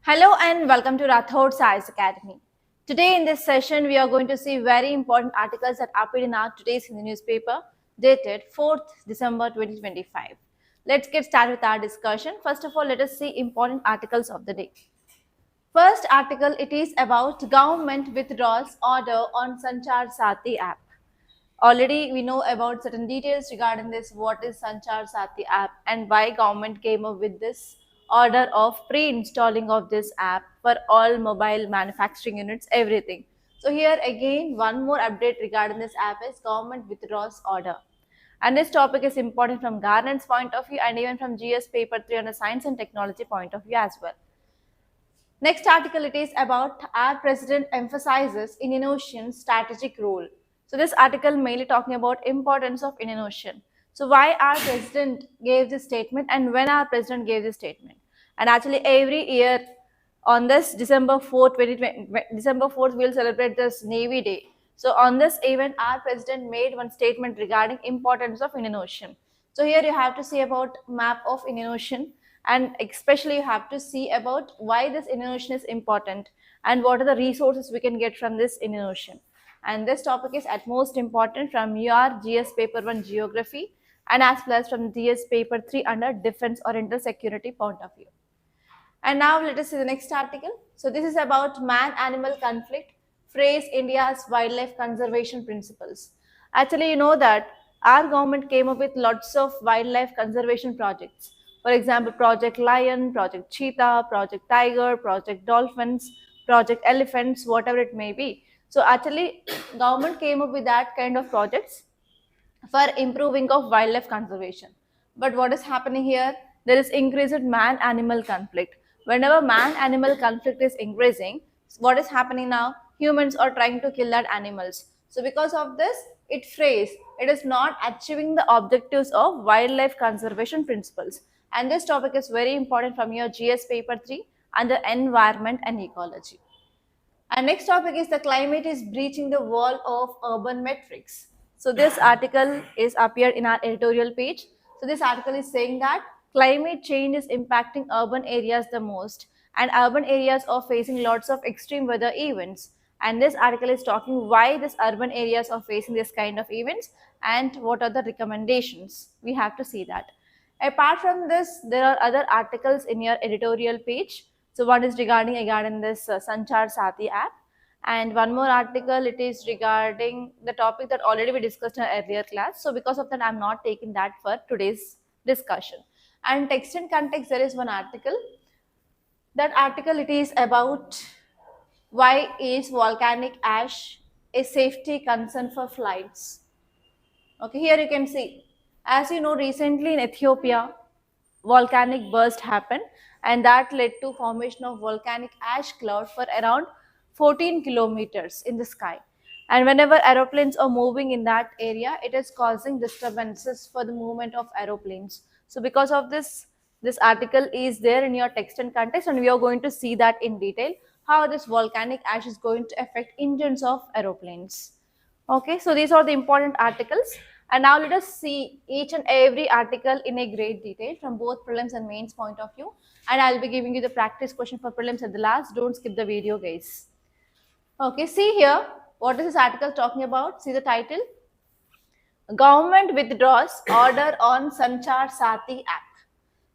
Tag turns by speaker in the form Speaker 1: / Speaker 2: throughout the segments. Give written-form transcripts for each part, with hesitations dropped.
Speaker 1: Hello and welcome to Rathod Science Academy. Today in this session, we are going to see very important articles that appeared in our today's Hindu newspaper dated 4th December 2025. Let's get started with our discussion. First of all, let us see important articles of the day. First article, it is about government withdraws order on Sanchar Sati app. Already we know about certain details regarding this, what is Sanchar Sati app and why government came up with this order of pre-installing of this app for all mobile manufacturing units, everything. So here again one more update regarding this app is government withdraws order. And this topic is important from governance point of view and even from GS paper 3 on the science and technology point of view as well. Next article, it is about our president emphasizes Indian Ocean strategic role. So this article mainly talking about importance of Indian Ocean. So why our president gave this statement and when our president gave this statement. And actually every year on this December 4th, 2020, December 4th, we'll celebrate this Navy Day. So on this event, our president made one statement regarding importance of Indian Ocean. So here you have to see about map of Indian Ocean, and especially you have to see about why this Indian Ocean is important and what are the resources we can get from this Indian Ocean. And this topic is at most important from your GS paper 1 geography and as well as from GS paper 3 under defense or inter-security point of view. And now let us see the next article. So this is about man-animal conflict, phrase India's wildlife conservation principles. Actually, you know that our government came up with lots of wildlife conservation projects. For example, Project Lion, Project Cheetah, Project Tiger, Project Dolphins, Project Elephants, whatever it may be. So actually, government came up with that kind of projects for improving of wildlife conservation. But what is happening here? There is increased man-animal conflict. Whenever man-animal conflict is increasing, what is happening now? Humans are trying to kill that animals. So because of this, it is not achieving the objectives of wildlife conservation principles. And this topic is very important from your GS paper 3 under environment and ecology. And next topic is the climate is breaching the wall of urban metrics. So this article is appeared in our editorial page. So this article is saying that climate change is impacting urban areas the most and urban areas are facing lots of extreme weather events. And this article is talking why these urban areas are facing this kind of events and what are the recommendations. We have to see that. Apart from this, there are other articles in your editorial page. So one is regarding this Sanchar Sati app, and one more article, it is regarding the topic that already we discussed in our earlier class. So because of that, I'm not taking that for today's discussion. And text and context, there is one article. That article, it is about why is volcanic ash a safety concern for flights. Okay, here you can see. As you know, recently in Ethiopia, volcanic burst happened and that led to formation of volcanic ash cloud for around 14 kilometers in the sky. And whenever aeroplanes are moving in that area, it is causing disturbances for the movement of aeroplanes. So because of this, this article is there in your text and context and we are going to see that in detail, how this volcanic ash is going to affect engines of aeroplanes. Okay, so these are the important articles. And now let us see each and every article in a great detail from both prelims and mains point of view. And I'll be giving you the practice question for prelims at the last. Don't skip the video, guys. Okay, see here, what is this article talking about? See the title. Government withdraws order on Sanchar Sati app.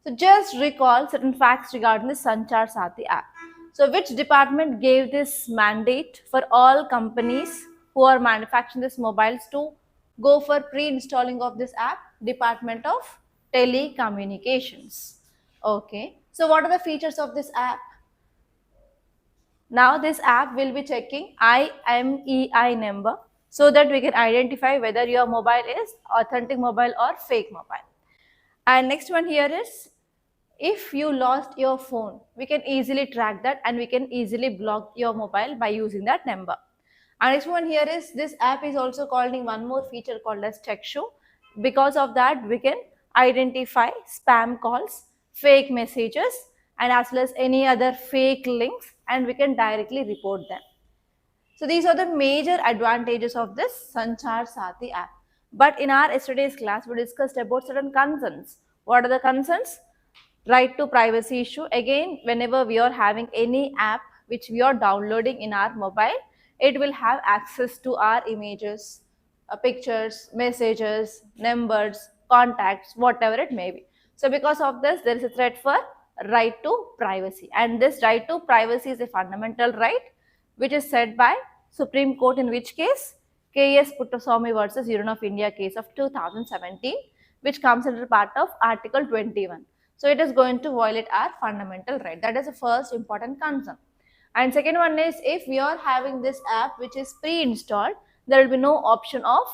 Speaker 1: So just recall certain facts regarding the Sanchar Sati app. So which department gave this mandate for all companies who are manufacturing these mobiles to go for pre-installing of this app? Department of Telecommunications. Okay, so what are the features of this app? Now this app will be checking IMEI number so that we can identify whether your mobile is authentic mobile or fake mobile. And next one here is, if you lost your phone, we can easily track that and we can easily block your mobile by using that number. And next one here is, this app is also calling one more feature called as TechShow. Because of that, we can identify spam calls, fake messages, and as well as any other fake links, and we can directly report them. So these are the major advantages of this Sanchar Sati app. But in our yesterday's class, we discussed about certain concerns. What are the concerns? Right to privacy issue. Again, whenever we are having any app which we are downloading in our mobile, it will have access to our images, pictures, messages, numbers, contacts, whatever it may be. So because of this, there is a threat for right to privacy. And this right to privacy is a fundamental right which is set by Supreme Court, in which case K.S. Puttaswamy versus Union of India case of 2017, which comes under part of Article 21. So it is going to violate our fundamental right. That is the first important concern. And second one is, if we are having this app which is pre-installed, there will be no option of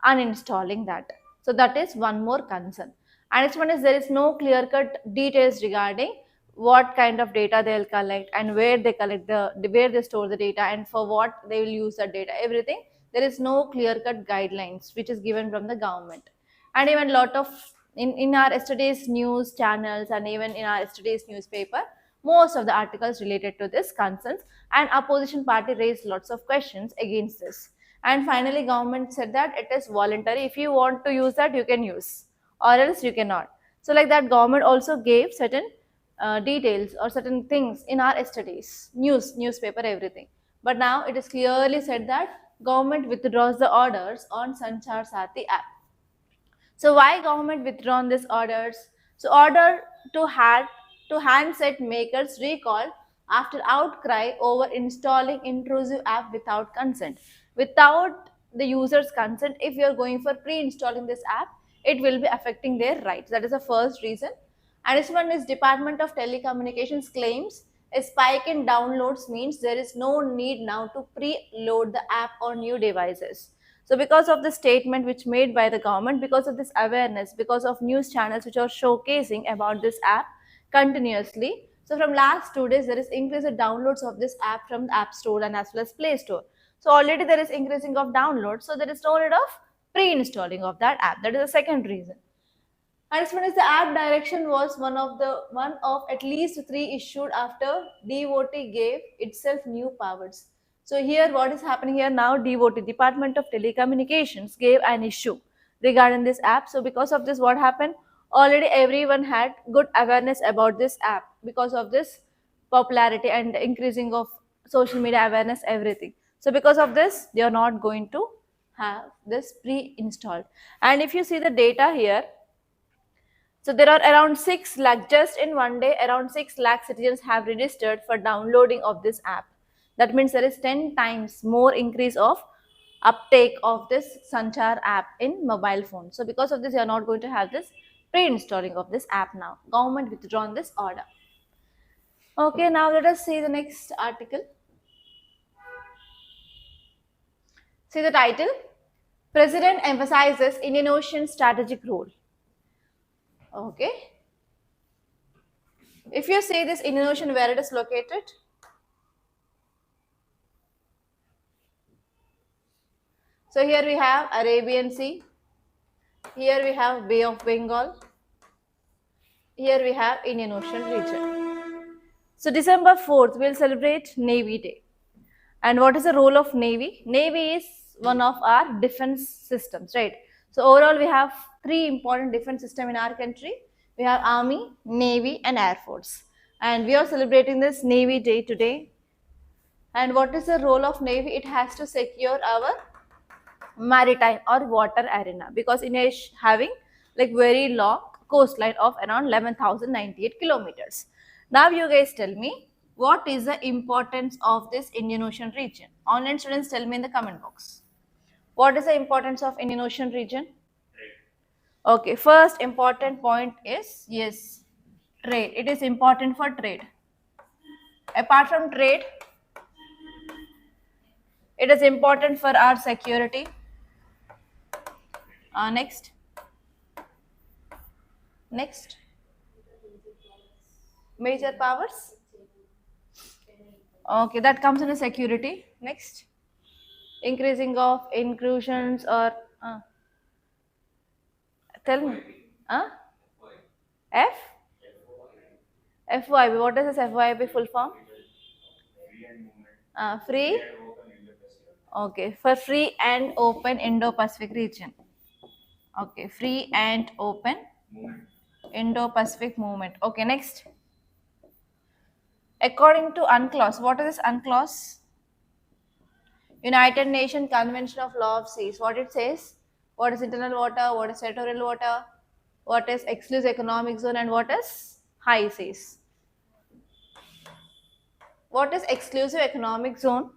Speaker 1: uninstalling that. So that is one more concern. And next one is, there is no clear-cut details regarding what kind of data they will collect and where they collect where they store the data and for what they will use the data. Everything, there is no clear-cut guidelines which is given from the government. And even lot of in our yesterday's news channels and even in our yesterday's newspaper, most of the articles related to this concerns, and opposition party raised lots of questions against this. And finally, government said that it is voluntary. If you want to use that, you can use, or else you cannot. So like that, government also gave certain details or certain things in our yesterday's newspaper, everything. But now it is clearly said that government withdraws the orders on Sanchar Sathi app. So why government withdrawn these orders? So order to handset makers recall after outcry over installing intrusive app without consent. Without the user's consent, if you are going for pre-installing this app, it will be affecting their rights. That is the first reason. And this one is Department of Telecommunications claims a spike in downloads means there is no need now to pre-load the app on new devices. So because of the statement which made by the government, because of this awareness, because of news channels which are showcasing about this app continuously, so from last 2 days there is increased downloads of this app from the App Store and as well as Play Store. So already there is increasing of downloads, so there is no need of pre-installing of that app. That is the second reason. And as far as the app direction was one of at least 3 issued after DOT gave itself new powers. So here what is happening here now, DOT, Department of Telecommunications, gave an issue regarding this app. So because of this, what happened? Already everyone had good awareness about this app because of this popularity and increasing of social media awareness, everything. So because of this, they are not going to have this pre-installed. And if you see the data here, so there are around 6 lakh, just in one day, around 6 lakh citizens have registered for downloading of this app. That means there is 10 times more increase of uptake of this Sanchar app in mobile phone. So because of this, you are not going to have this pre-installing of this app now. Government withdrawn this order. Okay, now let us see the next article. See the title. President emphasizes Indian Ocean strategic role. Okay. If you see this Indian Ocean, where it is located? So here we have Arabian Sea. Here we have Bay of Bengal. Here we have Indian Ocean region. So December 4th, we'll celebrate Navy Day. And what is the role of Navy? Navy is one of our defense systems, right? So overall, we have 3 important defense systems in our country. We have Army, Navy, and Air Force. And we are celebrating this Navy Day today. And what is the role of Navy? It has to secure our maritime or water arena, because India is having like very long coastline of around 11,098 kilometers. Now you guys tell me, what is the importance of this Indian Ocean region? Online students, tell me in the comment box. What is the importance of Indian Ocean region? Okay, first important point is, yes, trade. It is important for trade. Apart from trade, it is important for our security. Next. Major powers. Okay, that comes in a security. Next. Increasing of incursions or tell me. F? FYB. What is this FYB full form? Free? Okay, for free and open Indo-Pacific region. Okay, free and open Indo-Pacific movement. Okay, next. According to UNCLOS, what is this UNCLOS? United Nations Convention of Law of Seas. What it says? What is internal water? What is territorial water? What is exclusive economic zone? And what is high seas? What is exclusive economic zone?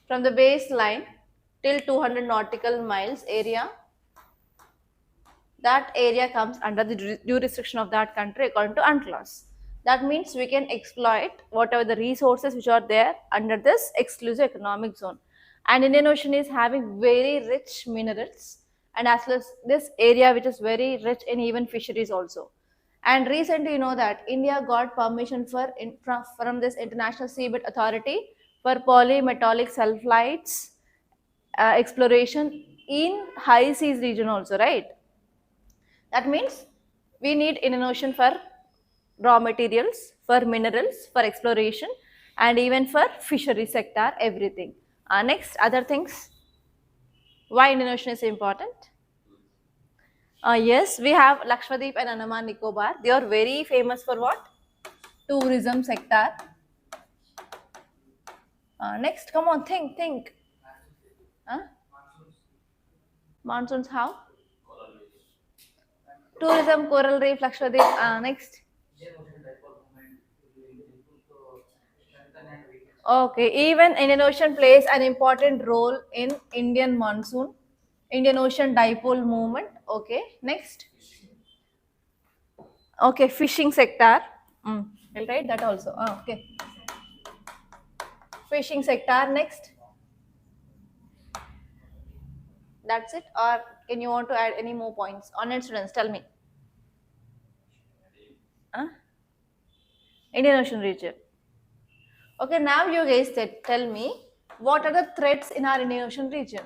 Speaker 1: From the baseline till 200 nautical miles area, that area comes under the jurisdiction of that country according to UNCLOS. That means we can exploit whatever the resources which are there under this exclusive economic zone. And Indian Ocean is having very rich minerals, and as well as this area which is very rich in even fisheries also. And recently, you know that India got permission from this International Seabed Authority for polymetallic sulfides exploration in high seas region also, right? That means we need Indian Ocean for raw materials, for minerals, for exploration, and even for fishery sector, everything. Next, other things. Why Indian Ocean is important? Yes, we have Lakshadweep and Andaman Nicobar. They are very famous for what? Tourism sector. Next, come on, think. Huh? Monsoons how? Tourism, coral reef, Lakshadweep. Next. Okay, even Indian Ocean plays an important role in Indian monsoon, Indian Ocean dipole movement. Okay, next. Okay, fishing sector. I'll write that also. Okay. Fishing sector. Next. That's it. Or can you want to add any more points? Online students, tell me. Indian Ocean region. Okay, now you guys tell me what are the threats in our Indian Ocean region?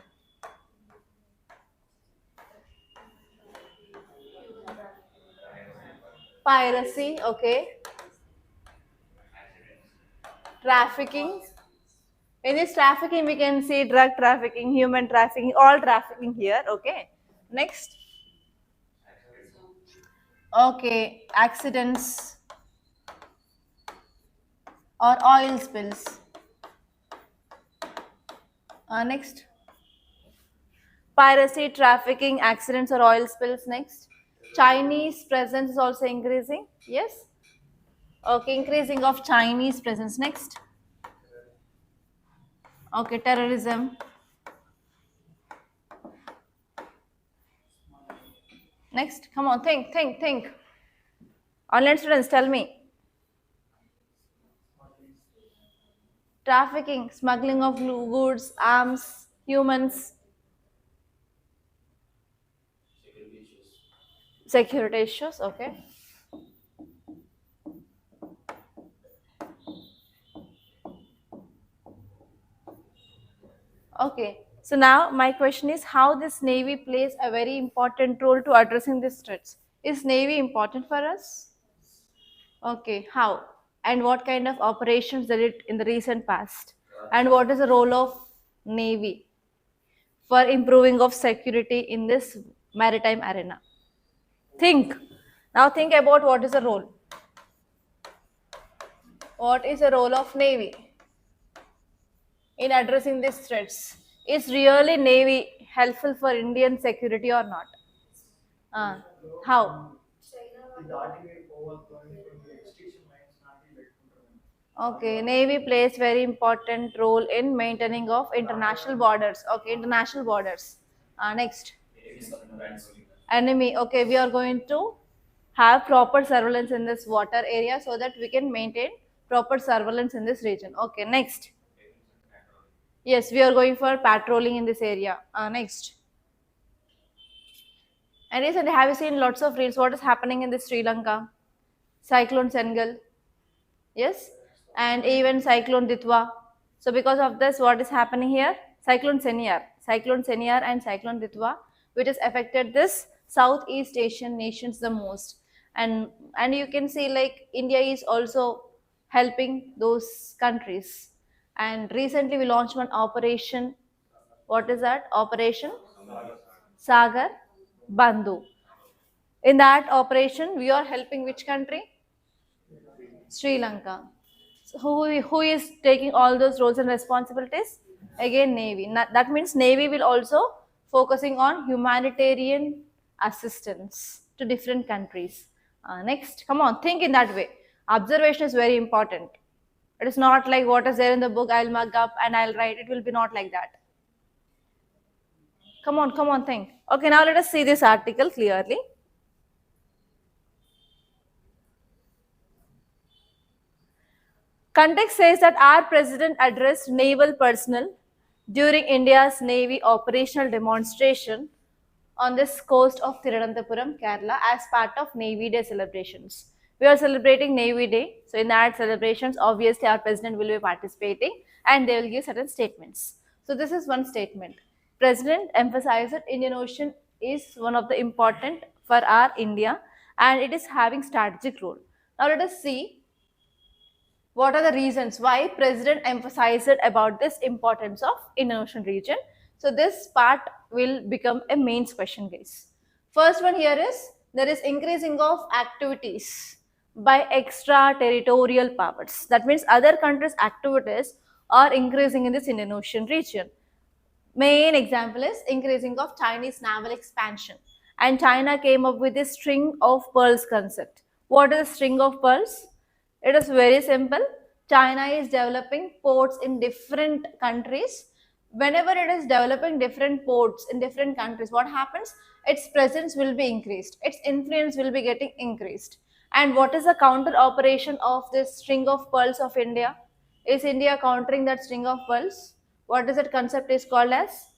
Speaker 1: Piracy, okay. Trafficking. In this trafficking, we can see drug trafficking, human trafficking, all trafficking here, okay. Next. Okay, accidents or oil spills. Next. Piracy, trafficking, accidents or oil spills. Next. Chinese presence is also increasing. Yes. Okay, increasing of Chinese presence. Next. Okay, terrorism. Next, come on, think. Online students, tell me. Trafficking, smuggling of goods, arms, humans. Security issues, okay. Okay, so now my question is how this Navy plays a very important role to addressing these threats. Is Navy important for us? Okay, how? And what kind of operations did it in the recent past? And what is the role of Navy for improving of security in this maritime arena? Think. Now think about what is the role. What is the role of Navy in addressing these threats? Is really Navy helpful for Indian security or not? How? Okay, Navy plays very important role in maintaining of international borders. Okay, international borders. Next. Enemy. Okay, we are going to have proper surveillance in this water area so that we can maintain proper surveillance in this region. Okay, next. Yes, we are going for patrolling in this area. Next. And recently, have you seen lots of reels? What is happening in this Sri Lanka? Cyclone Sengal. Yes, and even Cyclone Ditwa. So because of this, what is happening here? Cyclone Senior and Cyclone Ditwa, which has affected this Southeast Asian nations the most. And you can see like India is also helping those countries. And recently we launched one operation. What is that? Operation Sagar Bandhu. In that operation, we are helping which country? Sri Lanka. So who is taking all those roles and responsibilities? Again, Navy. That means Navy will also focusing on humanitarian assistance to different countries. Next, come on, think in that way. Observation is very important. It is not like what is there in the book, I'll mug up and I'll write. It will be not like that. Come on, think. Okay, now let us see this article clearly. Context says that our president addressed naval personnel during India's Navy operational demonstration on this coast of Thiruvananthapuram, Kerala, as part of Navy Day celebrations. We are celebrating Navy Day, so in that celebrations, obviously our president will be participating and they will give certain statements. So this is one statement. President emphasized that Indian Ocean is one of the important for our India and it is having strategic role. Now let us see what are the reasons why president emphasized about this importance of Indian Ocean region. So this part will become a main question, guys. First one here is there is increasing of activities by extraterritorial powers. That means other countries' activities are increasing in this Indian Ocean region. Main example is increasing of Chinese naval expansion. And China came up with this string of pearls concept. What is string of pearls? It is very simple. China is developing ports in different countries. Whenever it is developing different ports in different countries, what happens? Its presence will be increased. Its influence will be getting increased. And what is the counter operation of this string of pearls of India? Is India countering that string of pearls? What is that concept is called as?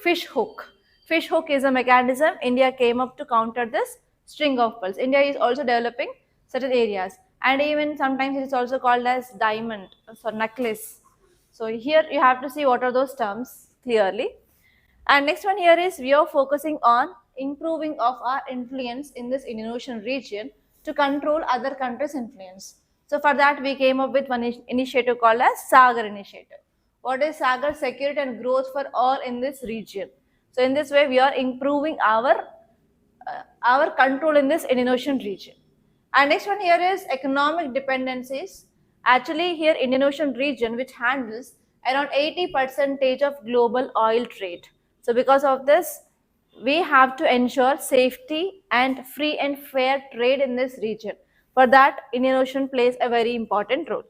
Speaker 1: Fish hook. Fish hook is a mechanism India came up to counter this string of pearls. India is also developing certain areas and even sometimes it is also called as diamond for necklace. So here you have to see what are those terms clearly. And next one here is we are focusing on improving of our influence in this Indian Ocean region to control other countries' influence. So for that we came up with one initiative called as Sagar initiative. What is Sagar? Security and growth for all in this region. So in this way we are improving our control in this Indian Ocean region. And next one here is economic dependencies. Actually here Indian Ocean region which handles around 80% of global oil trade. So because of this we have to ensure safety and free and fair trade in this region. For that Indian Ocean plays a very important role.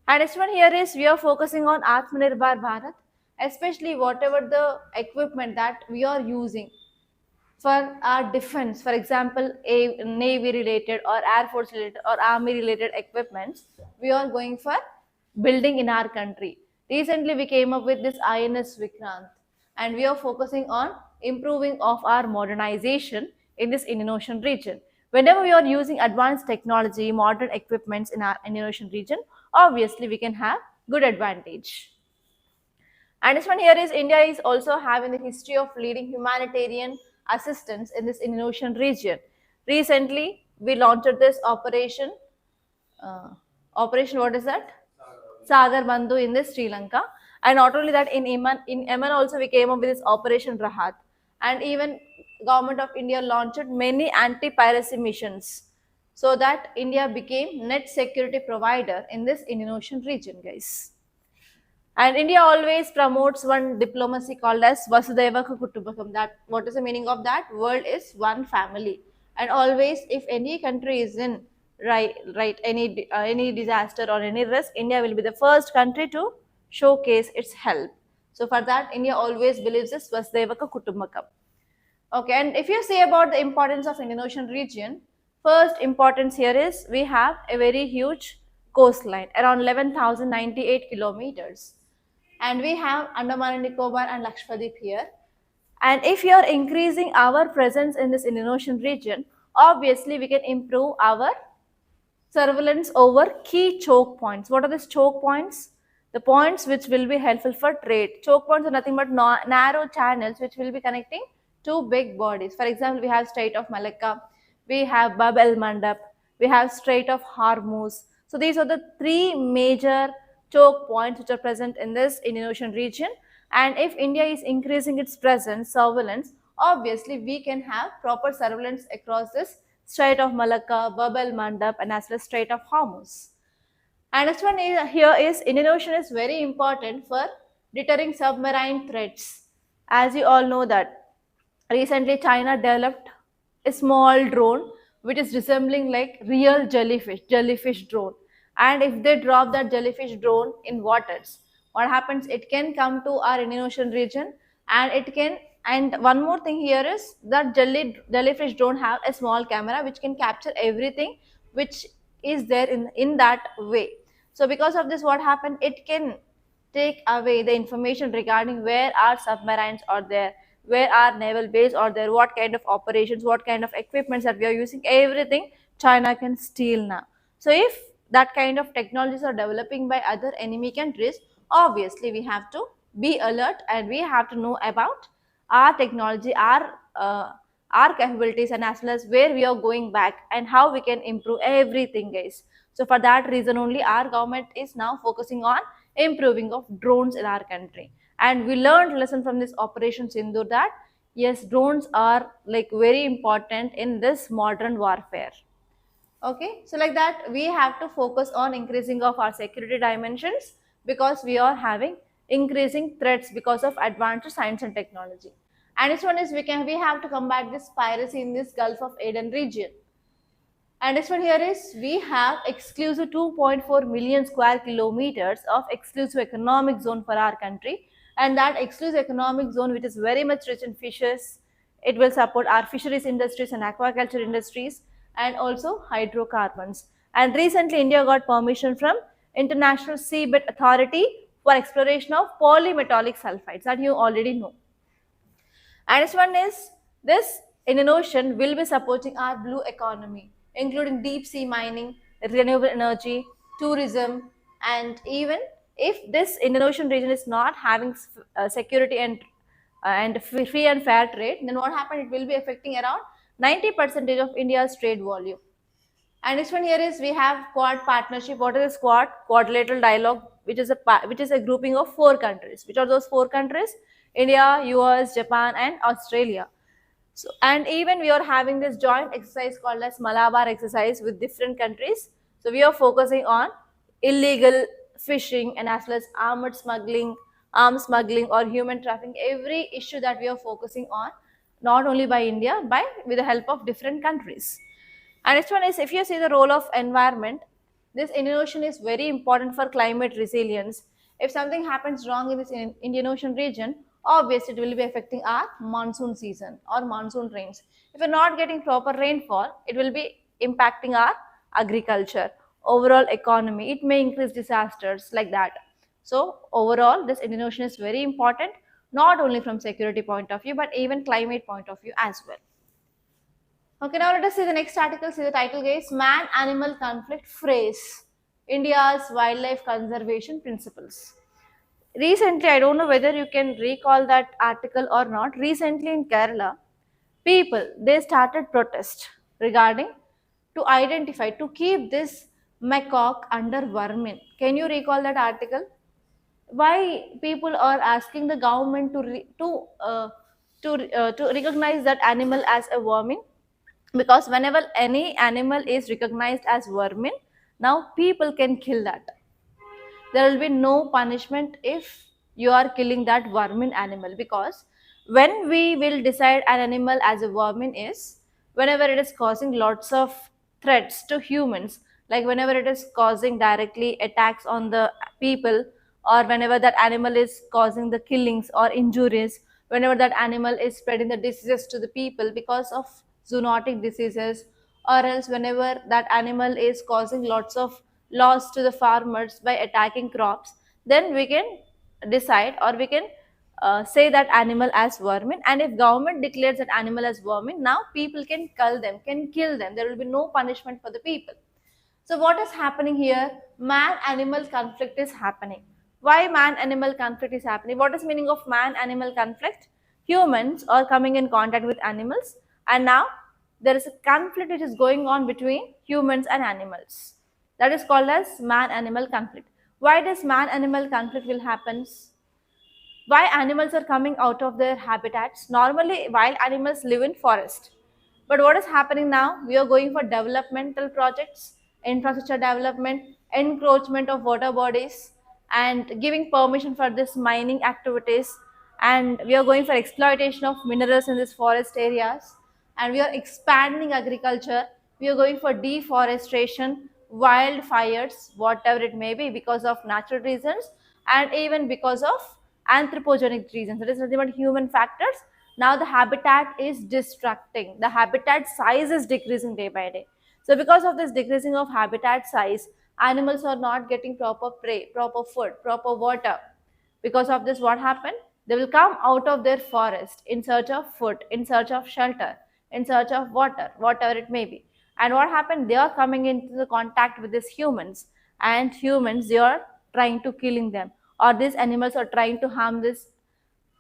Speaker 1: And next one here is we are focusing on Atmanirbhar Bharat, especially whatever the equipment that we are using for our defense, for example, a Navy related or Air Force related or Army related equipments, we are going for building in our country. Recently, we came up with this INS Vikrant and we are focusing on improving of our modernization in this Indian Ocean region. Whenever we are using advanced technology, modern equipments in our Indian Ocean region, obviously we can have good advantage. And this one here is India is also having the history of leading humanitarian assistance in this Indian Ocean region. Recently, we launched this operation. Operation what is that? Sagar Bandhu in this Sri Lanka. And not only that, in Yemen also we came up with this Operation Rahat. And even Government of India launched many anti-piracy missions so that India became net security provider in this Indian Ocean region, guys. And India always promotes one diplomacy called as Vasudhaiva Kutumbakam. That what is the meaning of that? World is one family. And always, if any country is in any disaster or any risk, India will be the first country to showcase its help. So for that, India always believes this Vasudhaiva Kutumbakam. Okay, and if you say about the importance of Indian Ocean region, first importance here is we have a very huge coastline, around 11,098 kilometers. And we have Andaman and Nicobar and Lakshadweep here. And if you are increasing our presence in this Indian Ocean region, obviously we can improve our surveillance over key choke points. What are these choke points? The points which will be helpful for trade. Choke points are nothing but narrow channels which will be connecting two big bodies. For example, we have Strait of Malacca, we have Bab el Mandab, we have Strait of Hormuz. So these are the three major choke points which are present in this Indian Ocean region. And if India is increasing its presence, surveillance, obviously we can have proper surveillance across this Strait of Malacca, Bab el Mandab, and as well as Strait of Hormuz. And next one here is Indian Ocean is very important for deterring submarine threats. As you all know that recently China developed a small drone which is resembling like real jellyfish drone. And if they drop that jellyfish drone in waters, what happens? It can come to our Indian Ocean region, and it can. And one more thing here is that jellyfish drone have a small camera which can capture everything which is there in that way. So because of this, what happened? It can take away the information regarding where our submarines are there, where our naval base are there, what kind of operations, what kind of equipments that we are using, everything China can steal now. So if that kind of technologies are developing by other enemy countries, obviously we have to be alert and we have to know about our technology, our capabilities, and as well as where we are going back and how we can improve everything, guys. So for that reason only our government is now focusing on improving of drones in our country. And we learned lesson from this Operation Sindoor that yes, drones are like very important in this modern warfare. Okay, so like that we have to focus on increasing of our security dimensions because we are having increasing threats because of advanced science and technology. And this one is we have to combat this piracy in this Gulf of Aden region. And this one here is we have exclusive 2.4 million square kilometers of exclusive economic zone for our country. And that exclusive economic zone, which is very much rich in fishes, it will support our fisheries industries and aquaculture industries and also hydrocarbons. And recently India got permission from International Seabed Authority for exploration of polymetallic sulfides that you already know. And this one is this Indian Ocean will be supporting our blue economy, including deep sea mining, renewable energy, tourism, and even if this Indian Ocean region is not having security and free and fair trade, then what happened? It will be affecting around 90% of India's trade volume. And this one here is we have Quad partnership. What is this Quad? Quadrilateral dialogue, which is a grouping of 4 countries. Which are those 4 countries? India, US, Japan, and Australia. So, and even we are having this joint exercise called as Malabar exercise with different countries. So we are focusing on illegal fishing and as well as arms smuggling or human trafficking. Every issue that we are focusing on, not only by India, by with the help of different countries. And next one is if you see the role of environment, this Indian Ocean is very important for climate resilience. If something happens wrong in this Indian Ocean region, obviously it will be affecting our monsoon season or monsoon rains. If we're not getting proper rainfall, it will be impacting our agriculture, overall economy. It may increase disasters like that. So overall, this Indian Ocean is very important, not only from security point of view, but even climate point of view as well. Okay, now let us see the next article. See the title, guys. Man-animal conflict phrase. India's wildlife conservation principles. Recently, I don't know whether you can recall that article or not. Recently in Kerala, people, they started protest regarding to identify, to keep this macaque under vermin. Can you recall that article? Why people are asking the government to recognize that animal as a vermin? Because whenever any animal is recognized as vermin, now people can kill that. There will be no punishment if you are killing that vermin animal, because when we will decide an animal as a vermin is whenever it is causing lots of threats to humans, like whenever it is causing directly attacks on the people, or whenever that animal is causing the killings or injuries, whenever that animal is spreading the diseases to the people because of zoonotic diseases, or else whenever that animal is causing lots of loss to the farmers by attacking crops, then we can decide or we can say that animal as vermin. And if government declares that animal as vermin, now people can kill them, there will be no punishment for the people. So what is happening here? Man-animal conflict is happening. Why man-animal conflict is happening? What is meaning of man-animal conflict? Humans are coming in contact with animals, and now there is a conflict which is going on between humans and animals. That is called as man-animal conflict. Why does man-animal conflict will happen? Why animals are coming out of their habitats? Normally, wild animals live in forest. But what is happening now? We are going for developmental projects, infrastructure development, encroachment of water bodies, and giving permission for this mining activities. And we are going for exploitation of minerals in these forest areas. And we are expanding agriculture. We are going for deforestation, wildfires, whatever it may be, because of natural reasons and even because of anthropogenic reasons. That is nothing but human factors. Now the habitat is destructing. The habitat size is decreasing day by day. So because of this decreasing of habitat size, animals are not getting proper prey, proper food, proper water. Because of this, what happened? They will come out of their forest in search of food, in search of shelter, in search of water, whatever it may be. And what happened? They are coming into the contact with these humans, and humans, they are trying to killing them, or these animals are trying to harm these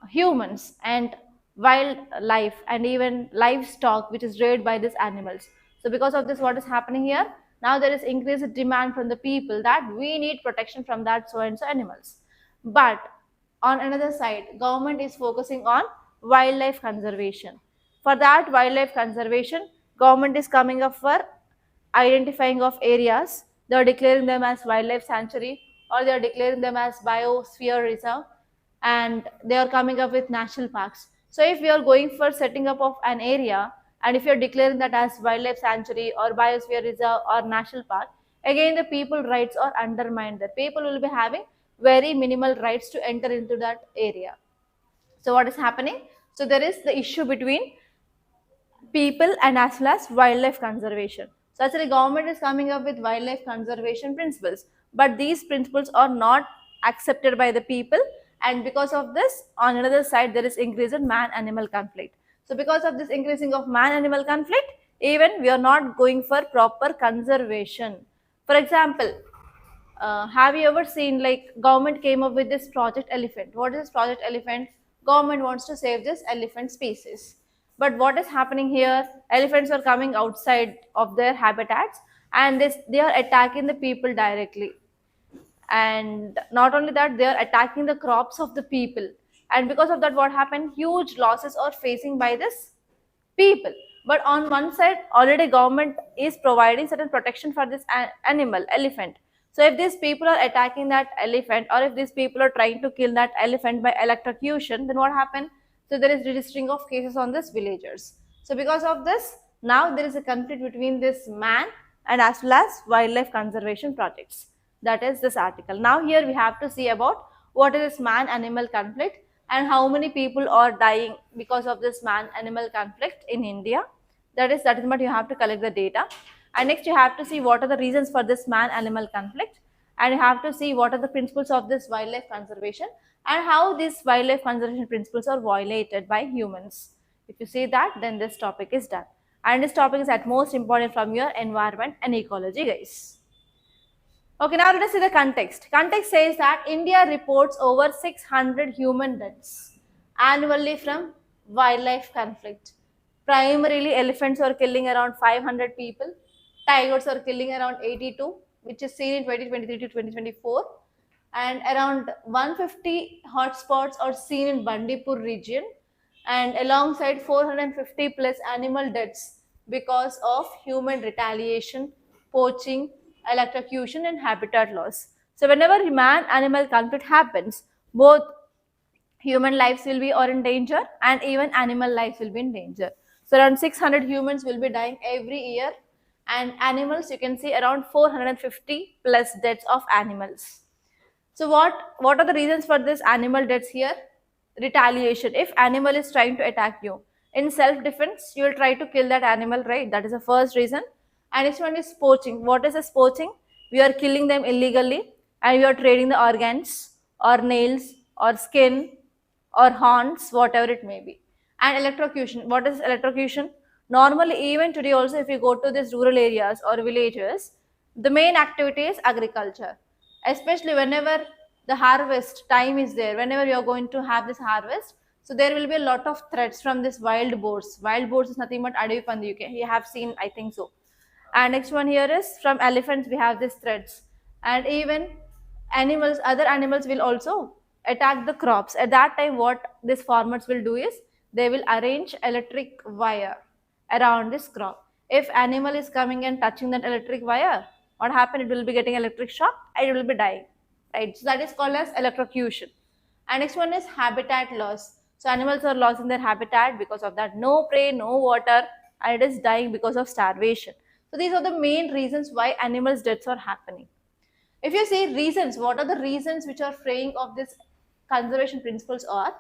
Speaker 1: humans and wildlife and even livestock which is raised by these animals. So because of this, what is happening here? Now there is increased demand from the people that we need protection from that so and so animals. But on another side, government is focusing on wildlife conservation. For that wildlife conservation, government is coming up for identifying of areas. They are declaring them as wildlife sanctuary, or they are declaring them as biosphere reserve, and they are coming up with national parks. So if we are going for setting up of an area, and if you are declaring that as wildlife sanctuary or biosphere reserve or national park, again the people rights are undermined. The people will be having very minimal rights to enter into that area. So what is happening? So there is the issue between people and as well as wildlife conservation. So actually government is coming up with wildlife conservation principles, but these principles are not accepted by the people, and because of this, on another side, there is increase in man-animal conflict. So because of this increasing of man-animal conflict, even we are not going for proper conservation. For example, have you ever seen like government came up with this project elephant? What is this project elephant? Government wants to save this elephant species. But what is happening here? Elephants are coming outside of their habitats, and they are attacking the people directly. And not only that, they are attacking the crops of the people. And because of that, what happened? Huge losses are facing by this people. But on one side, already government is providing certain protection for this animal, elephant. So if these people are attacking that elephant, or if these people are trying to kill that elephant by electrocution, then what happened? So there is registering of cases on this villagers. So because of this, now there is a conflict between this man and as well as wildlife conservation projects. That is this article. Now here we have to see about what is this man-animal conflict and how many people are dying because of this man-animal conflict in India. That is what you have to collect the data. And next you have to see what are the reasons for this man-animal conflict, and you have to see what are the principles of this wildlife conservation and how these wildlife conservation principles are violated by humans. If you see that, then this topic is done. And this topic is at most important from your environment and ecology, guys. Okay, now let us see the context. Context says that India reports over 600 human deaths annually from wildlife conflict. Primarily, elephants are killing around 500 people. Tigers are killing around 82, which is seen in 2023 to 2024. And around 150 hotspots are seen in Bandipur region, and alongside 450 plus animal deaths because of human retaliation, poaching, electrocution and habitat loss. So whenever man-animal conflict happens, both human lives will be or in danger and even animal lives will be in danger. So around 600 humans will be dying every year, and animals you can see around 450 plus deaths of animals. So what are the reasons for this animal deaths here? Retaliation. If animal is trying to attack you, in self-defense, you will try to kill that animal, right? That is the first reason. And next one is poaching. What is this poaching? We are killing them illegally and we are trading the organs or nails or skin or horns, whatever it may be. And electrocution. What is electrocution? Normally, even today also, if you go to these rural areas or villages, the main activity is agriculture. Especially whenever the harvest time is there, whenever you are going to have this harvest, so there will be a lot of threats from this wild boars. Wild boars is nothing but Adavi Pandu. You have seen, I think so. And next one here is from elephants we have these threats, and even animals, other animals will also attack the crops. At that time, what these farmers will do is they will arrange electric wire around this crop. If animal is coming and touching that electric wire, what happen? It will be getting electric shock and it will be dying. Right? So that is called as electrocution. And next one is habitat loss. So animals are losing their habitat because of that. No prey, no water, and it is dying because of starvation. So these are the main reasons why animals' deaths are happening. If you say reasons, what are the reasons which are fraying of this conservation principles are?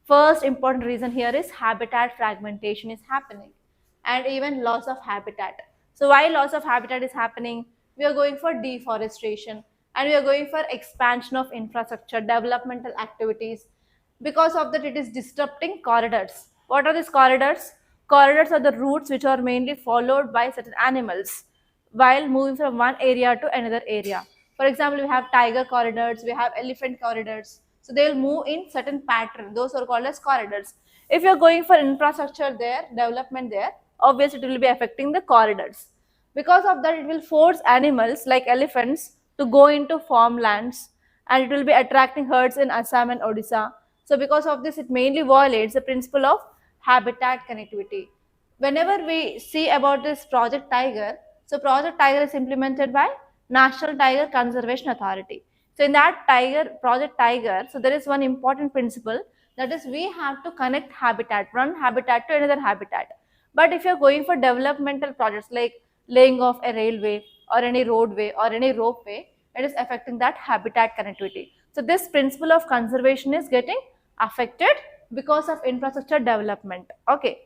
Speaker 1: First important reason here is habitat fragmentation is happening and even loss of habitat. So why loss of habitat is happening? We are going for deforestation and we are going for expansion of infrastructure, developmental activities. Because of that, it is disrupting corridors. What are these corridors? Corridors are the routes which are mainly followed by certain animals while moving from one area to another area. For example, we have tiger corridors, we have elephant corridors. So they will move in certain pattern. Those are called as corridors. If you are going for infrastructure there, development there, obviously it will be affecting the corridors. Because of that, it will force animals like elephants to go into farmlands and it will be attracting herds in Assam and Odisha. So because of this, it mainly violates the principle of habitat connectivity. Whenever we see about this Project Tiger, so Project Tiger is implemented by National Tiger Conservation Authority. So in that Project Tiger, so there is one important principle, that is we have to connect habitat, one habitat to another habitat. But if you're going for developmental projects like laying of a railway or any roadway or any ropeway, it is affecting that habitat connectivity. So this principle of conservation is getting affected because of infrastructure development. Okay.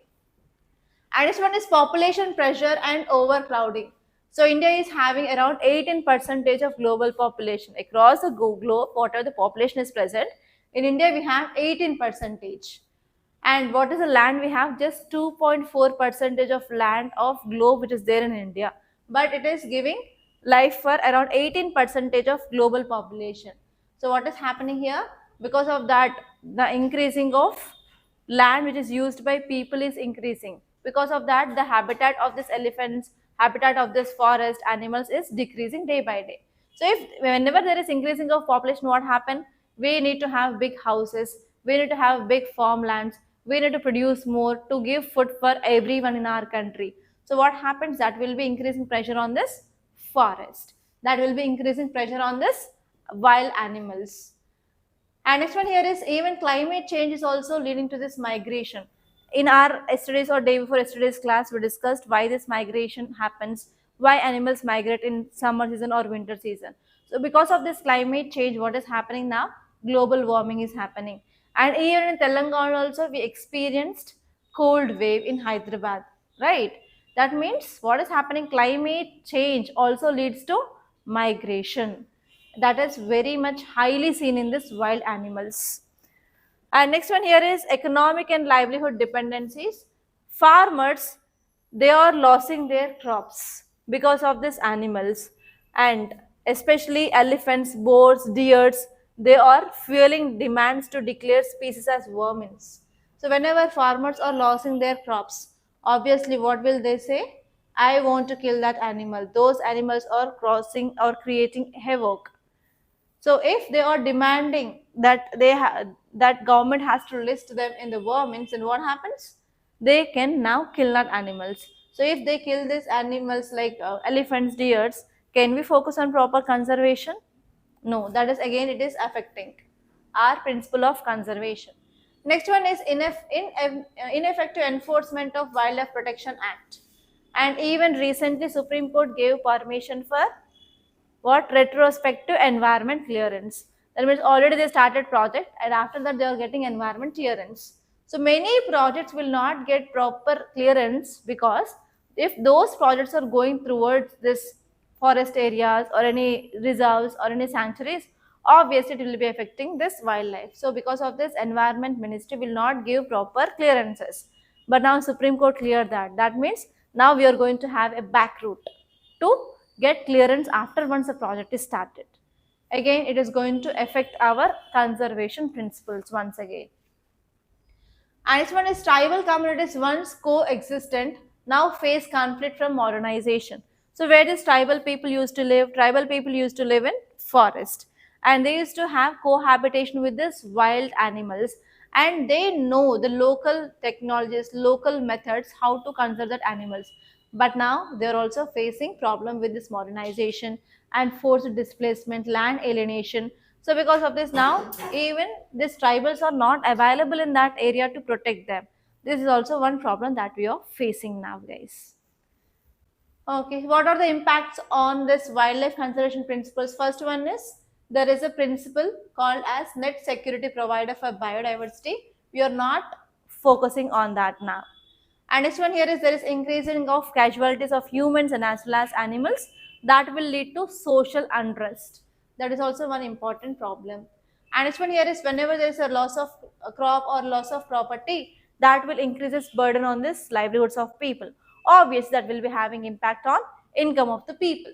Speaker 1: And this one is population pressure and overcrowding. So India is having around 18% of global population. Across the globe, whatever the population is present, in India we have 18%. And what is the land we have? Just 2.4% of land of globe which is there in India. But it is giving life for around 18% of global population. So what is happening here? Because of that, the increasing of land which is used by people is increasing. Because of that, the habitat of this elephants, habitat of this forest animals is decreasing day by day. So if whenever there is increasing of population, what happen? We need to have big houses, we need to have big farmlands, we need to produce more to give food for everyone in our country. So what happens? That will be increasing pressure on this forest. That will be increasing pressure on this wild animals. And next one here is even climate change is also leading to this migration. In our yesterday's or day before yesterday's class, we discussed why this migration happens, why animals migrate in summer season or winter season. So because of this climate change, what is happening now? Global warming is happening. And even in Telangana also, we experienced cold wave in Hyderabad, right? That means what is happening? Climate change also leads to migration. That is very much highly seen in this wild animals. And next one here is economic and livelihood dependencies. Farmers, they are losing their crops because of these animals, and especially elephants, boars, deers, they are fueling demands to declare species as vermins. So whenever farmers are losing their crops, obviously what will they say? I want to kill that animal. Those animals are crossing or creating havoc. So if they are demanding that that government has to list them in the vermins, then what happens? They can now kill that animals. So if they kill these animals like elephants, deers, can we focus on proper conservation? No, that is again it is affecting our principle of conservation. Next one is ineffective enforcement of Wildlife Protection Act. And even recently Supreme Court gave permission for what? Retrospective environment clearance. That means already they started project and after that they are getting environment clearance. So many projects will not get proper clearance because if those projects are going towards this forest areas or any reserves or any sanctuaries, obviously it will be affecting this wildlife. So because of this, environment ministry will not give proper clearances. But now Supreme Court cleared that. That means now we are going to have a back route to get clearance after once the project is started. Again, it is going to affect our conservation principles once again. And next one is tribal communities once coexistent now face conflict from modernization. So where these tribal people used to live? Tribal people used to live in forest. and they used to have cohabitation with these wild animals, and they know the local technologies, local methods how to conserve that animals. But now they are also facing problem with this modernization and forced displacement, land alienation. So because of this, now even these tribals are not available in that area to protect them. This is also one problem that we are facing nowadays. Okay, what are the impacts on this wildlife conservation principles? First one is there is a principle called as net security provider for biodiversity. We are not focusing on that now. And next one here is there is increasing of casualties of humans and as well as animals that will lead to social unrest. That is also one important problem. And next one here is whenever there is a loss of a crop or loss of property, that will increase its burden on this livelihoods of people. Obviously, that will be having impact on income of the people.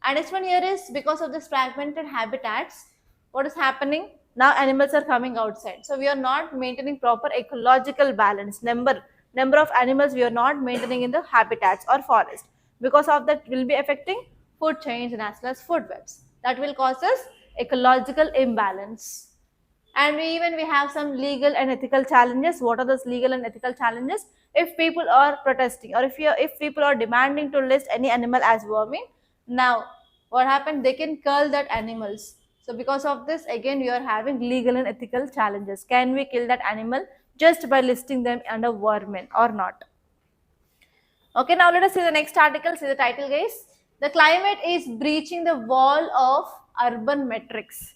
Speaker 1: And next one here is because of this fragmented habitats, what is happening? Now animals are coming outside. So we are not maintaining proper ecological balance. Number of animals we are not maintaining in the habitats or forest. Because of that will be affecting food chains and as well as food webs. That will cause us ecological imbalance. And we have some legal and ethical challenges. What are those legal and ethical challenges? If people are protesting or if people are demanding to list any animal as vermin, now what happened? They can kill that animals. So because of this, again we are having legal and ethical challenges. Can we kill that animal just by listing them under vermin or not? Okay, now let us see the next article. See the title, guys. The climate is breaching the wall of urban metrics.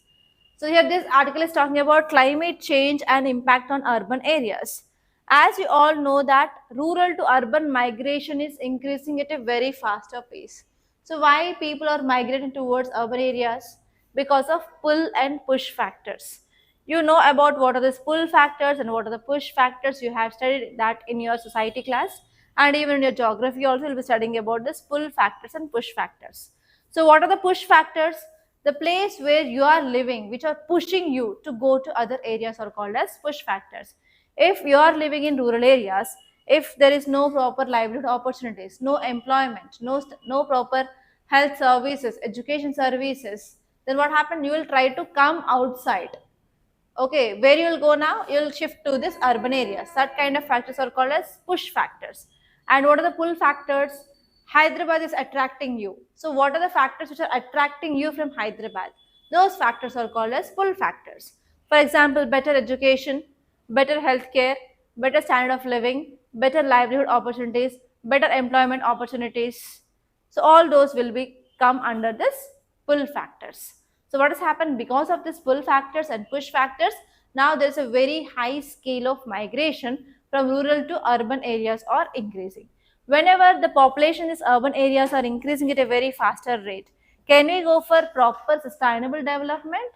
Speaker 1: So here this article is talking about climate change and impact on urban areas. As you all know that rural to urban migration is increasing at a very faster pace. So why people are migrating towards urban areas? Because of pull and push factors. You know about what are the pull factors and what are the push factors. You have studied that in your society class, and even in your geography also you'll be studying about this pull factors and push factors. So what are the push factors? The place where you are living, which are pushing you to go to other areas, are called as push factors. If you are living in rural areas, if there is no proper livelihood opportunities, no employment, no proper health services, education services, then what happens? You will try to come outside. Okay, where you will go now? You will shift to this urban areas. That kind of factors are called as push factors. And what are the pull factors? Hyderabad is attracting you. So what are the factors which are attracting you from Hyderabad? Those factors are called as pull factors. For example, better education, better healthcare, better standard of living, better livelihood opportunities, better employment opportunities. So all those will be come under this pull factors. So what has happened? Because of this pull factors and push factors, now there is a very high scale of migration from rural to urban areas are increasing. Whenever the population in these urban areas are increasing at a very faster rate, can we go for proper sustainable development?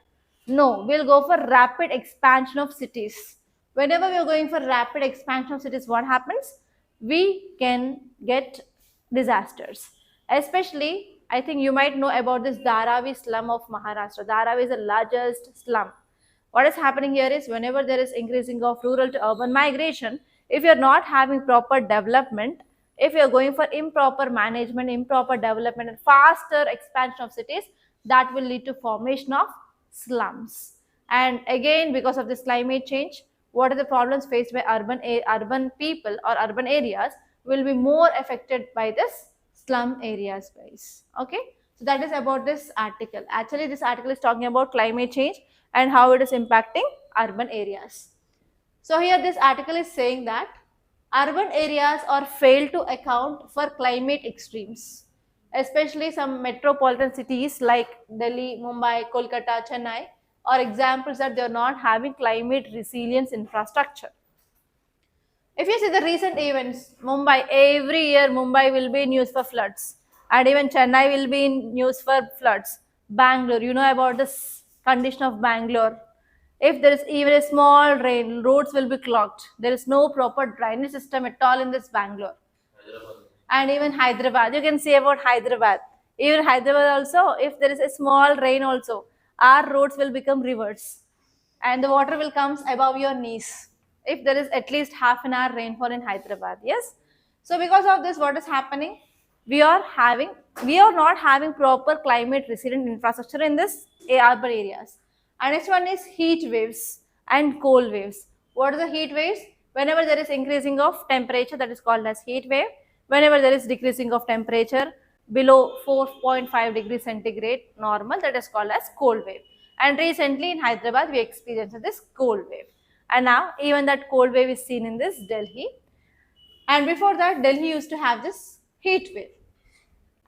Speaker 1: No, we'll go for rapid expansion of cities. Whenever we are going for rapid expansion of cities, what happens? We can get disasters. Especially, I think you might know about this Dharavi slum of Maharashtra. Dharavi is the largest slum. What is happening here is whenever there is increasing of rural to urban migration, if you are not having proper development, if you are going for improper management, improper development and faster expansion of cities, that will lead to formation of slums. And again, because of this climate change, what are the problems faced by urban people or urban areas will be more affected by this slum areas, guys. Okay, so that is about this article. Actually, this article is talking about climate change and how it is impacting urban areas. So here this article is saying that urban areas are failed to account for climate extremes, especially some metropolitan cities like Delhi, Mumbai, Kolkata, Chennai are examples that they are not having climate resilience infrastructure. If you see the recent events, Mumbai, every year Mumbai will be in news for floods, and even Chennai will be in news for floods. Bangalore, you know about this condition of Bangalore. If there is even a small rain, roads will be clogged. There is no proper drainage system at all in this Bangalore. And even Hyderabad, you can see about Hyderabad. Even Hyderabad also, if there is a small rain also, our roads will become rivers and the water will come above your knees if there is at least half an hour rainfall in Hyderabad. Yes. So because of this, what is happening? We are not having proper climate resilient infrastructure in this urban areas. And next one is heat waves and cold waves. What are the heat waves? Whenever there is increasing of temperature, that is called as heat wave. Whenever there is decreasing of temperature below 4.5 degrees centigrade normal, that is called as cold wave. And recently in Hyderabad, we experienced this cold wave. And now even that cold wave is seen in this Delhi. And before that, Delhi used to have this heat wave.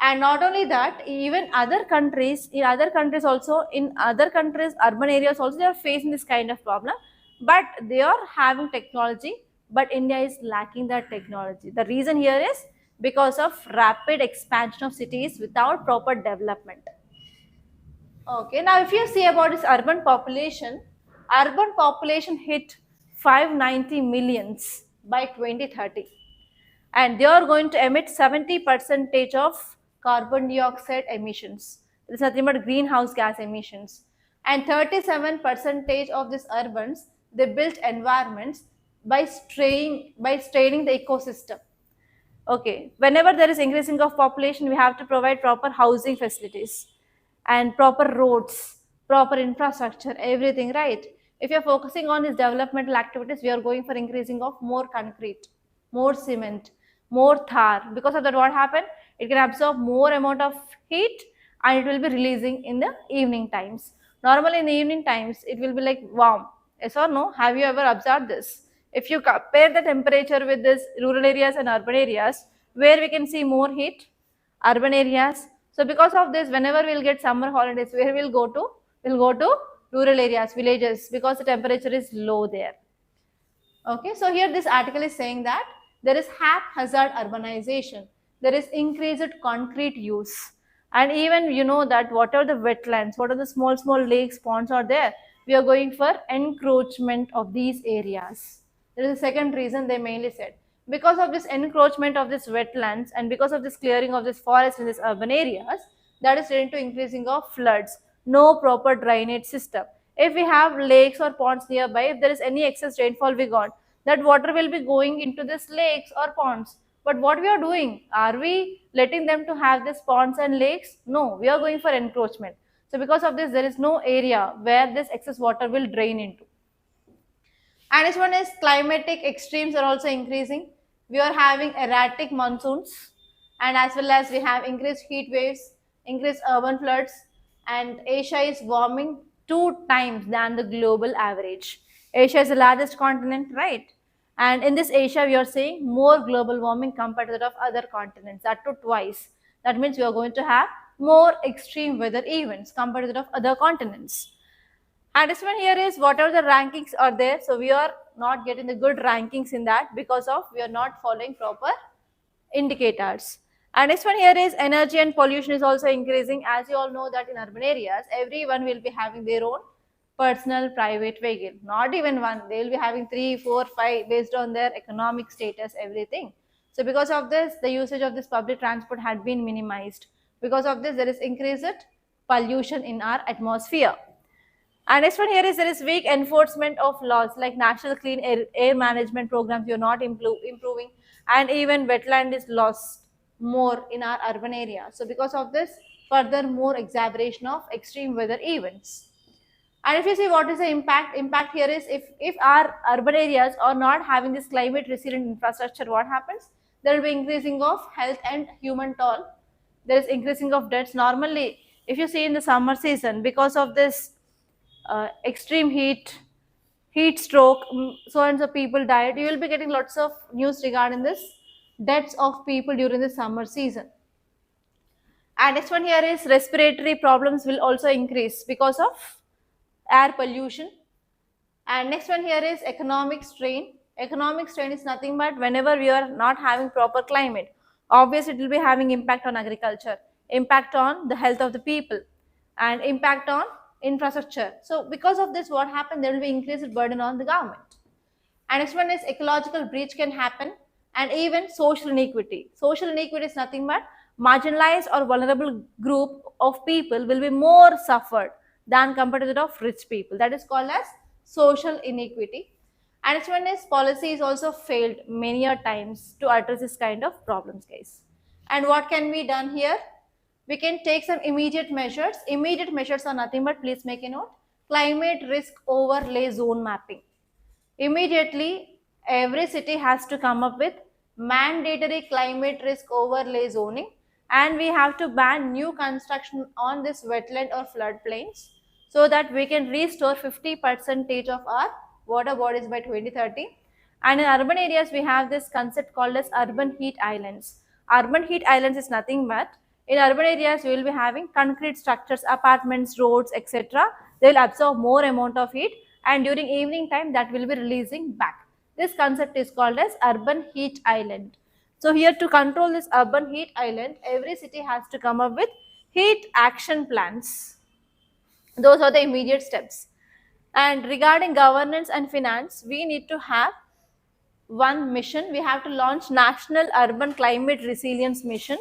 Speaker 1: And not only that, even other countries, in other countries also, in other countries, urban areas also, they are facing this kind of problem. But they are having technology, but India is lacking that technology. The reason here is because of rapid expansion of cities without proper development. Okay, now if you see about this urban population hit 590 millions by 2030, and they are going to emit 70% of carbon dioxide emissions. It is nothing but greenhouse gas emissions. And 37% of these urbans, they built environments by straining the ecosystem. Okay, whenever there is increasing of population, we have to provide proper housing facilities and proper roads, proper infrastructure, everything, right? If you're focusing on these developmental activities, we are going for increasing of more concrete, more cement, more tar. Because of that, what happened? It can absorb more amount of heat and it will be releasing in the evening times. Normally in the evening times, it will be like warm. Yes or no? Have you ever observed this? If you compare the temperature with this rural areas and urban areas, where we can see more heat, urban areas. So because of this, whenever we'll get summer holidays, where we'll go to? We'll go to rural areas, villages, because the temperature is low there. Okay, so here this article is saying that there is haphazard urbanization, there is increased concrete use, and even you know that what are the wetlands, what are the small lakes, ponds are there, we are going for encroachment of these areas. There is a second reason they mainly said. Because of this encroachment of these wetlands and because of this clearing of this forest in these urban areas, that is leading to increasing of floods, no proper drainage system. If we have lakes or ponds nearby, if there is any excess rainfall we got, that water will be going into these lakes or ponds. But what we are doing, are we letting them to have these ponds and lakes? No, we are going for encroachment. So because of this, there is no area where this excess water will drain into. And next one is climatic extremes are also increasing. We are having erratic monsoons, and as well as we have increased heat waves, increased urban floods, and Asia is warming 2 times than the global average. Asia is the largest continent, right? And in this Asia, we are seeing more global warming compared to that of other continents, that to twice. That means we are going to have more extreme weather events compared to that of other continents. And this one here is whatever the rankings are there. So we are not getting the good rankings in that because of we are not following proper indicators. And next one here is energy and pollution is also increasing. As you all know that in urban areas, everyone will be having their own personal private vehicle. Not even one. They will be having 3, 4, 5 based on their economic status, everything. So because of this, the usage of this public transport had been minimized. Because of this, there is increased pollution in our atmosphere. And next one here is there is weak enforcement of laws like National Clean Air Management programs. We are not improving, and even wetland is lost more in our urban area. So because of this, further more exaggeration of extreme weather events. And if you see what is the impact here is if our urban areas are not having this climate resilient infrastructure, what happens? There will be increasing of health and human toll. There is increasing of deaths. Normally, if you see in the summer season, because of this extreme heat stroke, so and so people died, you will be getting lots of news regarding this deaths of people during the summer season. And next one here is respiratory problems will also increase because of air pollution. And next one here is economic strain. Economic strain is nothing but whenever we are not having proper climate, obviously it will be having impact on agriculture, impact on the health of the people, and impact on infrastructure. So because of this, what happened? There will be increased burden on the government. And next one is ecological breach can happen, and even social inequity. Social inequity is nothing but marginalized or vulnerable group of people will be more suffered than compared to that of rich people. That is called as social inequity. And next one is policy is also failed many a times to address this kind of problems, guys. And what can be done here? we can take some immediate measures. Immediate measures are nothing but, please make a note, climate risk overlay zone mapping. Immediately, every city has to come up with mandatory climate risk overlay zoning, and we have to ban new construction on this wetland or floodplains so that we can restore 50% of our water bodies by 2030. And in urban areas, we have this concept called as urban heat islands. Urban heat islands is nothing but, in urban areas, we will be having concrete structures, apartments, roads, etc. They will absorb more amount of heat, and during evening time that will be releasing back. This concept is called as urban heat island. So here, to control this urban heat island, every city has to come up with heat action plans. Those are the immediate steps. And regarding governance and finance, we need to have one mission. We have to launch National Urban Climate Resilience Mission,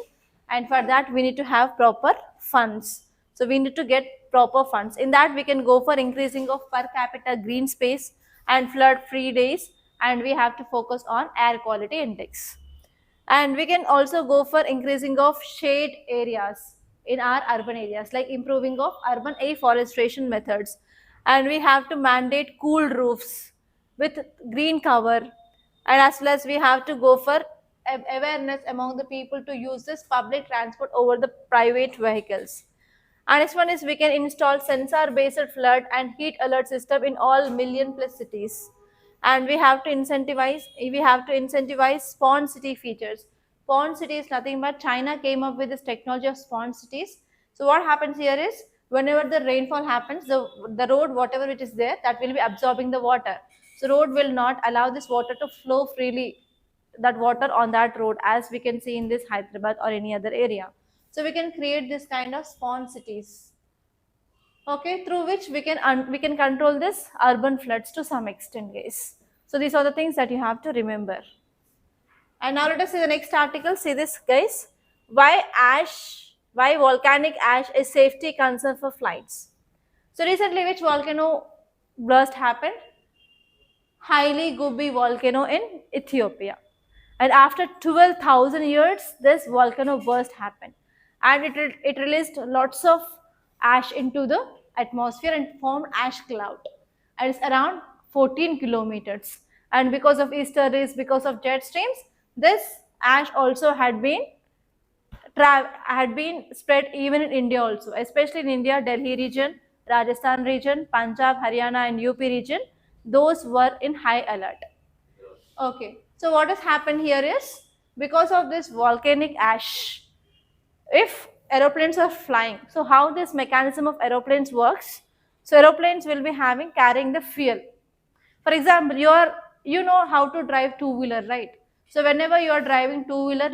Speaker 1: and for that we need to have proper funds. So we need to get proper funds. In that, we can go for increasing of per capita green space and flood free days, and we have to focus on air quality index. And we can also go for increasing of shade areas in our urban areas, like improving of urban afforestation methods. And we have to mandate cool roofs with green cover, and as well as we have to go for awareness among the people to use this public transport over the private vehicles. And next one is, we can install sensor based flood and heat alert system in all million plus cities. And we have to incentivize spawn city features. Spawn city is nothing but, China came up with this technology of spawn cities. So what happens here is, whenever the rainfall happens, the road, whatever it is there, that will be absorbing the water. So road will not allow this water to flow freely, that water on that road, as we can see in this Hyderabad or any other area. So we can create this kind of spawn cities, okay, through which we can control this urban floods to some extent, guys. So these are the things that you have to remember. And now let us see the next article. See this, guys. Why volcanic ash is safety concern for flights. So recently, which volcano burst happened? Haile Gubbi volcano in Ethiopia. And after 12,000 years, this volcano burst happened, and it released lots of ash into the atmosphere and formed ash cloud, and it's around 14 kilometers. And because of Easter rays, because of jet streams, this ash also had been spread even in India also, especially in India, Delhi region, Rajasthan region, Punjab, Haryana and UP region, those were in high alert. Okay, so what has happened here is, because of this volcanic ash, if aeroplanes are flying, so how this mechanism of aeroplanes works? So aeroplanes will be carrying the fuel. For example, you know how to drive two-wheeler, right? So whenever you are driving two-wheeler,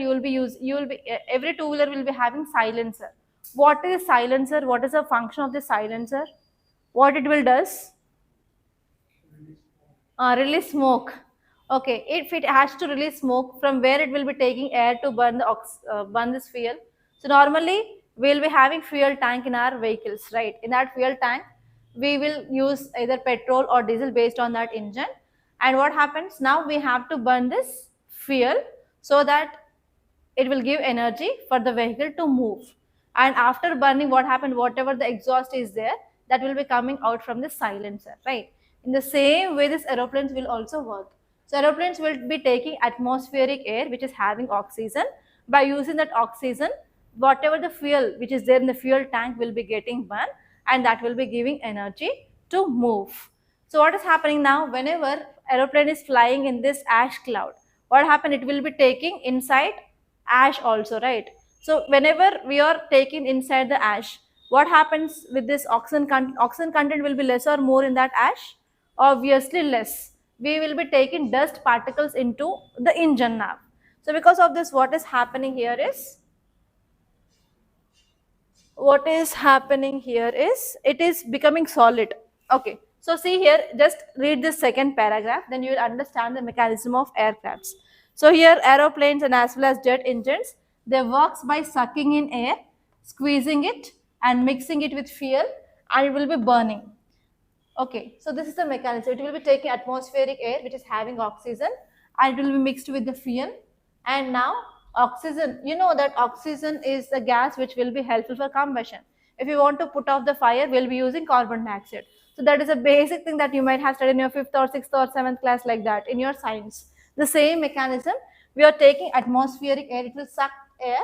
Speaker 1: every two-wheeler will be having silencer. What is silencer? What is the function of the silencer? What it will does? Release smoke. Okay, if it has to release smoke, from where it will be taking air to burn this fuel. So normally we will be having fuel tank in our vehicles, right? In that fuel tank, we will use either petrol or diesel based on that engine. And what happens now? We have to burn this fuel so that it will give energy for the vehicle to move. And after burning, what happened? Whatever the exhaust is there, that will be coming out from the silencer, right? In the same way, these aeroplanes will also work. So aeroplanes will be taking atmospheric air, which is having oxygen. By using that oxygen, whatever the fuel which is there in the fuel tank will be getting burned, and that will be giving energy to move. So what is happening now? Whenever aeroplane is flying in this ash cloud, what happened? It will be taking inside ash also, right? So whenever we are taking inside the ash, what happens with this oxygen content? Oxygen content will be less or more in that ash? Obviously less. We will be taking dust particles into the engine now. So because of this, what is happening here is, it is becoming solid. Okay, so see here, just read this second paragraph, then you will understand the mechanism of aircrafts. So here, aeroplanes and as well as jet engines, they works by sucking in air, squeezing it and mixing it with fuel, and it will be burning. Okay, so this is the mechanism. It will be taking atmospheric air which is having oxygen, and it will be mixed with the fuel, and now Oxygen, you know that oxygen is the gas which will be helpful for combustion. If you want to put off the fire, we'll be using carbon dioxide. So that is a basic thing that you might have studied in your 5th or 6th or 7th class, like that in your science. The same mechanism, we are taking atmospheric air, it will suck air,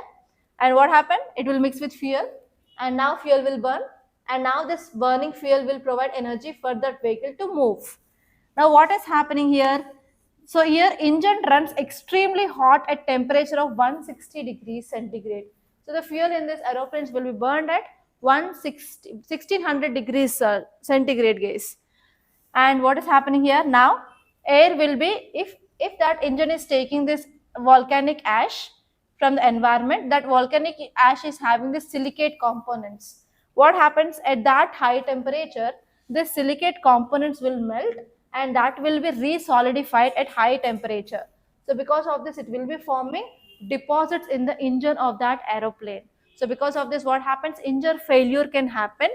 Speaker 1: and what happened? It will mix with fuel, and now fuel will burn, and now this burning fuel will provide energy for that vehicle to move. Now what is happening here? So here engine runs extremely hot at temperature of 160 degrees centigrade. So the fuel in this aeroplanes will be burned at 1600 degrees centigrade, guys. And what is happening here now? Air will be, if that engine is taking this volcanic ash from the environment, that volcanic ash is having the silicate components. What happens at that high temperature? The silicate components will melt, and that will be re-solidified at high temperature. So because of this, it will be forming deposits in the engine of that aeroplane. So because of this, what happens? Engine failure can happen,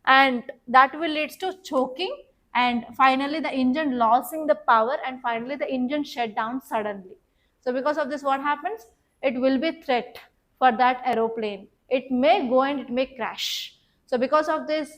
Speaker 1: and that will lead to choking, and finally the engine losing the power, and finally the engine shut down suddenly. So because of this, what happens? It will be threat for that aeroplane. It may go and it may crash. So because of this,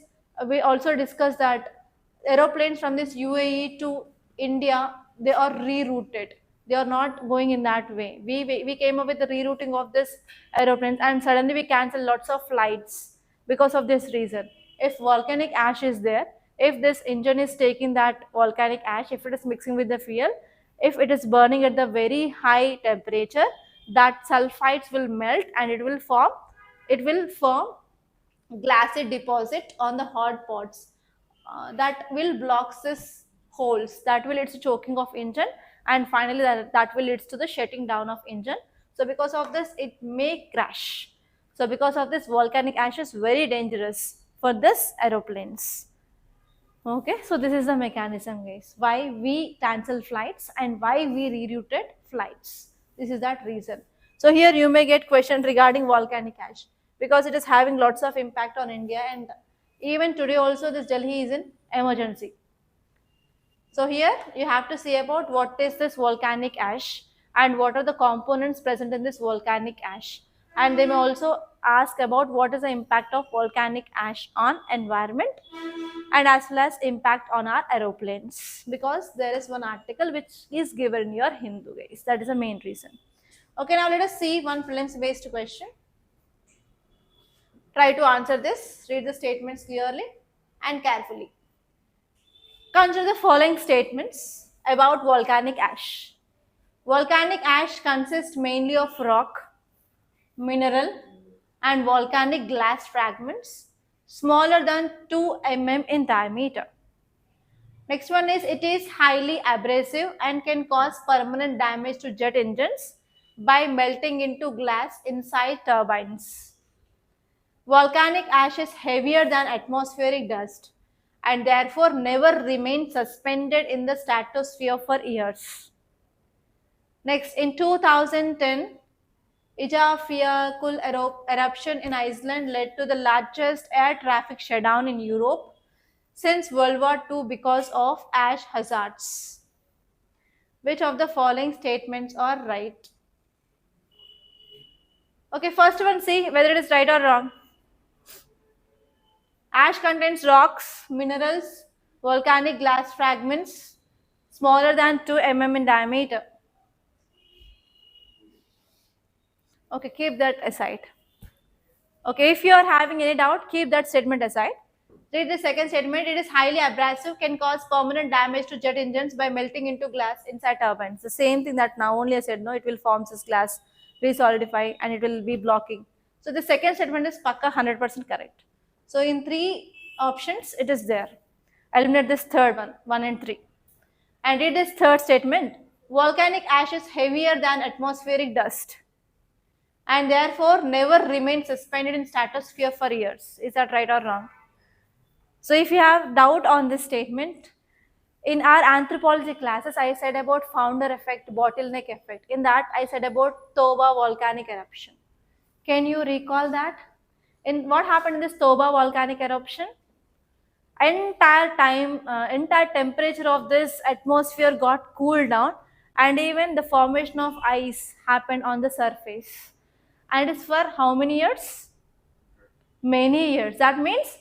Speaker 1: we also discussed that aeroplanes from this UAE to India, they are rerouted. They are not going in that way. We came up with the rerouting of this aeroplanes, and suddenly we cancel lots of flights because of this reason. If volcanic ash is there, if this engine is taking that volcanic ash, if it is mixing with the fuel, if it is burning at the very high temperature, that sulfides will melt, and it will form glassy deposit on the hot pots, that will blocks this holes, that will lead to choking of engine, and finally that will lead to the shutting down of engine. So because of this, it may crash. So because of this, volcanic ash is very dangerous for this aeroplanes. Okay, so this is the mechanism, guys, why we cancel flights and why we rerouted flights. This is that reason. So here you may get question regarding volcanic ash, because it is having lots of impact on India, and even today also this Delhi is in emergency. So here you have to see about what is this volcanic ash and what are the components present in this volcanic ash. And they may also ask about what is the impact of volcanic ash on environment, and as well as impact on our aeroplanes, because there is one article which is given in your Hindu, guys. That is the main reason. Okay, now let us see one prelims based question. Try to answer this. Read the statements clearly and carefully. Consider the following statements about volcanic ash. Volcanic ash consists mainly of rock, mineral, and volcanic glass fragments smaller than 2 mm in diameter. Next one is, it is highly abrasive and can cause permanent damage to jet engines by melting into glass inside turbines. Volcanic ash is heavier than atmospheric dust and therefore never remains suspended in the stratosphere for years. Next, in 2010, Eyjafjallajökull eruption in Iceland led to the largest air traffic shutdown in Europe since World War II because of ash hazards. Which of the following statements are right? Okay, first one, see whether it is right or wrong. Ash contains rocks, minerals, volcanic glass fragments smaller than 2 mm in diameter. Okay, keep that aside. Okay, if you are having any doubt, keep that statement aside. Read the second statement. It is highly abrasive, can cause permanent damage to jet engines by melting into glass inside turbines. The same thing that now only I said, no, it will form this glass, re-solidify, and it will be blocking. So the second statement is pakka 100% correct. So in 3 options, it is there. Eliminate this third one, 1 and 3. And read this third statement. Volcanic ash is heavier than atmospheric dust and therefore never remains suspended in stratosphere for years. Is that right or wrong? So if you have doubt on this statement, in our anthropology classes, I said about founder effect, bottleneck effect. In that, I said about Toba volcanic eruption. Can you recall that? In what happened in this Toba volcanic eruption? Entire temperature of this atmosphere got cooled down, and even the formation of ice happened on the surface. And it's for how many years? Many years. That means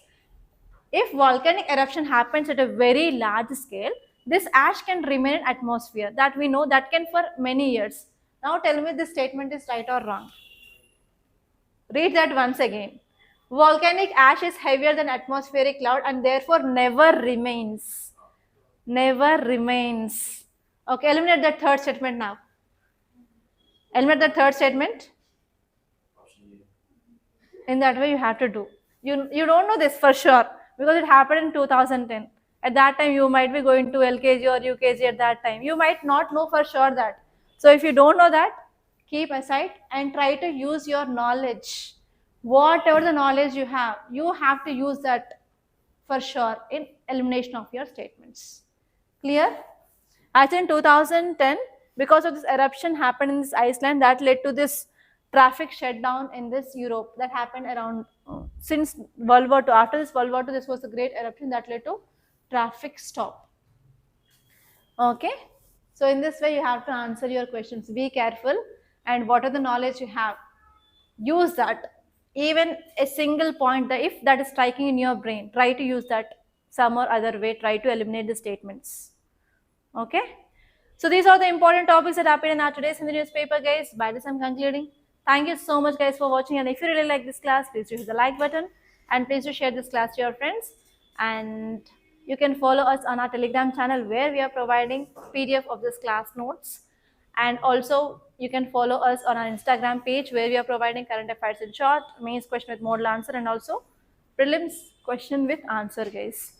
Speaker 1: if volcanic eruption happens at a very large scale, this ash can remain in atmosphere. That we know that can for many years. Now tell me this statement is right or wrong. Read that once again. Volcanic ash is heavier than atmospheric cloud and therefore never remains. Never remains. Okay, eliminate that third statement now. Eliminate the third statement. In that way you have to do. You don't know this for sure because it happened in 2010. At that time you might be going to LKG or UKG at that time. You might not know for sure that. So if you don't know that, keep aside and try to use your knowledge. Whatever the knowledge you have to use that for sure in elimination of your statements. Clear? As in 2010, because of this eruption happened in this Iceland, that led to this traffic shutdown in this Europe that happened around since World War II. After this World War II, this was a great eruption that led to traffic stop. Okay, so in this way you have to answer your questions. Be careful, and what are the knowledge you have, use that. Even a single point that if that is striking in your brain, try to use that some or other way. Try to eliminate the statements. Okay, so these are the important topics that happened in our today's Hindi newspaper, guys. By this I'm concluding. Thank you so much, guys, for watching, and if you really like this class, please do hit the like button and please do share this class to your friends. And you can follow us on our Telegram channel where we are providing PDF of this class notes, and also you can follow us on our Instagram page where we are providing current affairs in short, mains question with model answer, and also prelims question with answer, guys.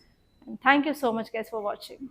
Speaker 1: And thank you so much, guys, for watching.